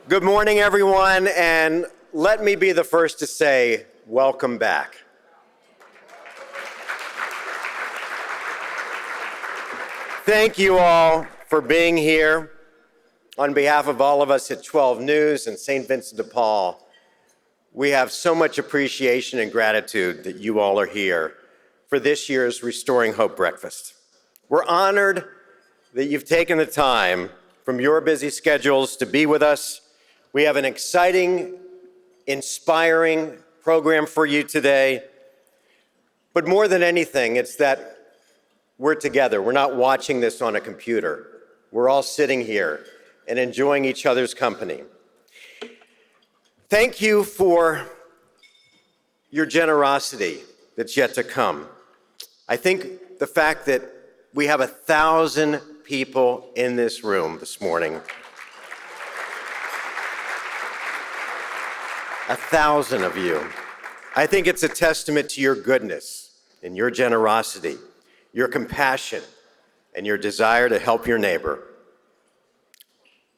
Good morning, everyone, and let me be the first to say, welcome back. Thank you all for being here. On behalf of all of us at 12 News and St. Vincent de Paul, we have so much appreciation and gratitude that you all are here for this year's Restoring Hope Breakfast. We're honored that you've taken the time from your busy schedules to be with us. We have an exciting, inspiring program for you today. But more than anything, it's that we're together. We're not watching this on a computer. We're all sitting here and enjoying each other's company. Thank you for your generosity that's yet to come. I think the fact that we have 1,000 people in this room this morning, 1,000 of you, I think it's a testament to your goodness and your generosity, your compassion, and your desire to help your neighbor.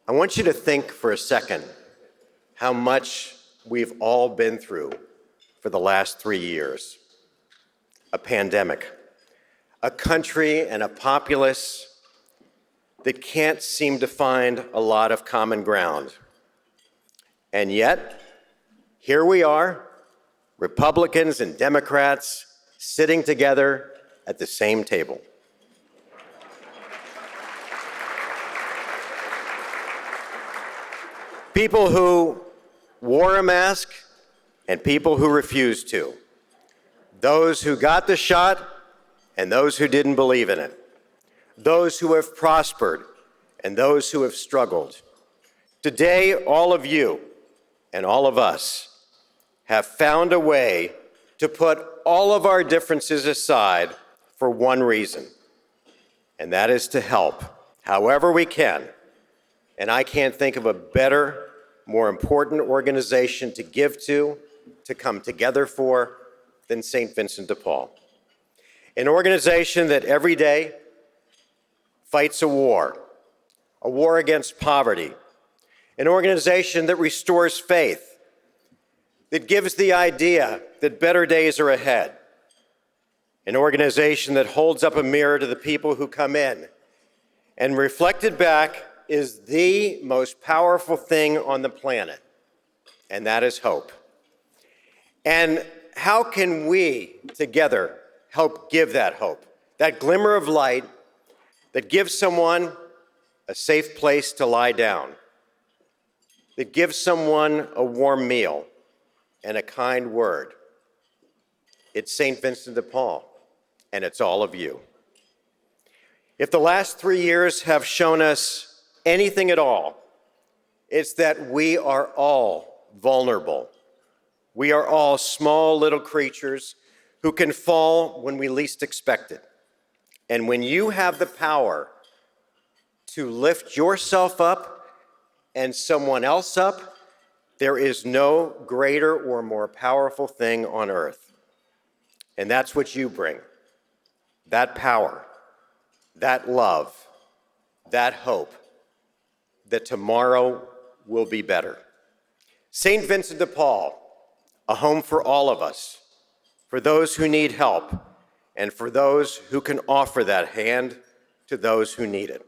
I want you to think for a second how much we've all been through for the last 3 years. A pandemic, a country and a populace that can't seem to find a lot of common ground. And yet, here we are, Republicans and Democrats sitting together at the same table. People who wore a mask and people who refused to. Those who got the shot and those who didn't believe in it. Those who have prospered and those who have struggled. Today, all of you and all of us have found a way to put all of our differences aside for one reason, and that is to help however we can. And I can't think of a better, more important organization to give to come together for, than St. Vincent de Paul. An organization that every day fights a war against poverty, an organization that restores faith, that gives the idea that better days are ahead, an organization that holds up a mirror to the people who come in, and reflected back is the most powerful thing on the planet, and that is hope. And how can we together help give that hope, that glimmer of light that gives someone a safe place to lie down, that gives someone a warm meal and a kind word? It's St. Vincent de Paul, and it's all of you. If the last 3 years have shown us anything at all, it's that we are all vulnerable. We are all small little creatures who can fall when we least expect it. And when you have the power to lift yourself up and someone else up, there is no greater or more powerful thing on earth. And that's what you bring. That power, that love, that hope that tomorrow will be better. St. Vincent de Paul, a home for all of us, for those who need help, and for those who can offer that hand to those who need it.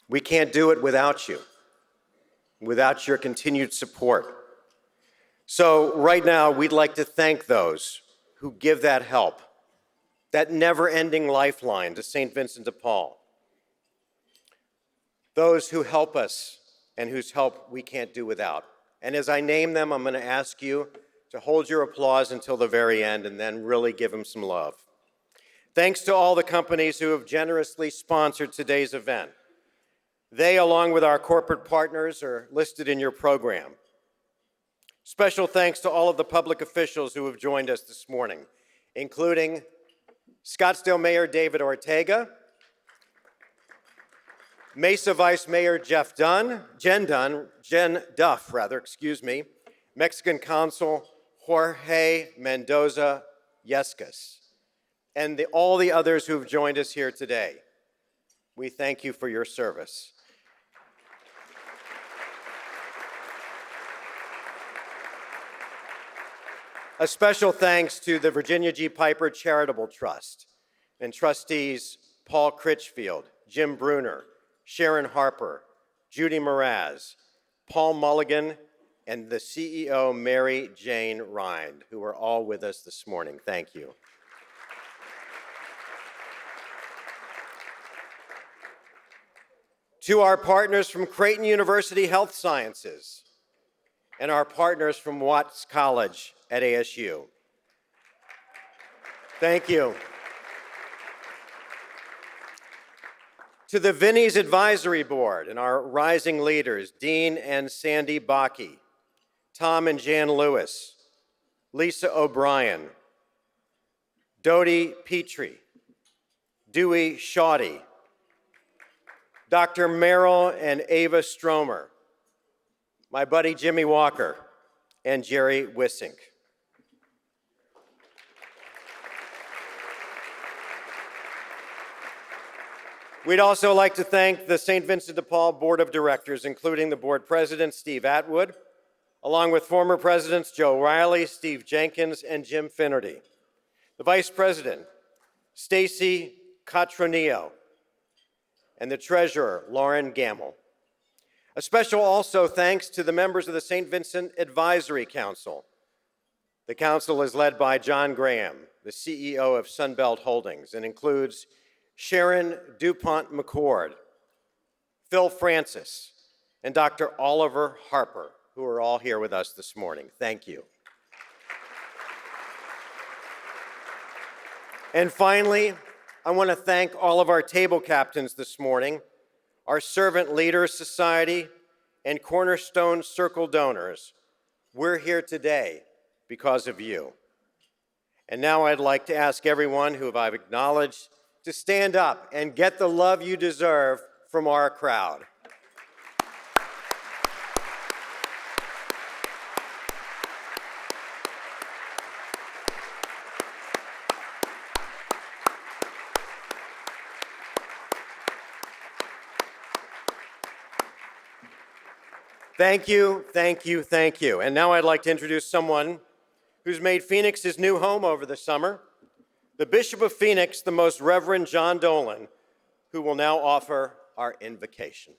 We can't do it without you, without your continued support. So right now, we'd like to thank those who give that help, that never-ending lifeline to St. Vincent de Paul. Those who help us and whose help we can't do without. And as I name them, I'm going to ask you to hold your applause until the very end and then really give them some love. Thanks to all the companies who have generously sponsored today's event. They, along with our corporate partners, are listed in your program. Special thanks to all of the public officials who have joined us this morning, including Scottsdale Mayor David Ortega, Mesa Vice Mayor Jen Duff, Mexican Consul Jorge Mendoza Yescas, and all the others who have joined us here today. We thank you for your service. A special thanks to the Virginia G. Piper Charitable Trust and trustees Paul Critchfield, Jim Bruner, Sharon Harper, Judy Mraz, Paul Mulligan, and the CEO, Mary Jane Rind, who are all with us this morning. Thank you. To our partners from Creighton University Health Sciences and our partners from Watts College at ASU. Thank you. To the Vinnie's Advisory Board and our rising leaders, Dean and Sandy Bakke, Tom and Jan Lewis, Lisa O'Brien, Dodie Petrie, Dewey Shawty, Dr. Merrill and Ava Stromer, my buddy Jimmy Walker, and Jerry Wissink. We'd also like to thank the St. Vincent de Paul Board of Directors, including the board president, Steve Atwood, along with former presidents Joe Riley, Steve Jenkins, and Jim Finnerty. The vice president, Stacy Catronillo, and the treasurer, Lauren Gamble. A special also thanks to the members of the St. Vincent Advisory Council. The council is led by John Graham, the CEO of Sunbelt Holdings, and includes Sharon DuPont McCord, Phil Francis, and Dr. Oliver Harper, who are all here with us this morning. Thank you. And finally, I want to thank all of our table captains this morning, our Servant Leaders Society, and Cornerstone Circle donors. We're here today because of you. And now I'd like to ask everyone who I've acknowledged to stand up and get the love you deserve from our crowd. Thank you, thank you, thank you. And now I'd like to introduce someone who's made Phoenix his new home over the summer, the Bishop of Phoenix, the Most Reverend John Dolan, who will now offer our invocation.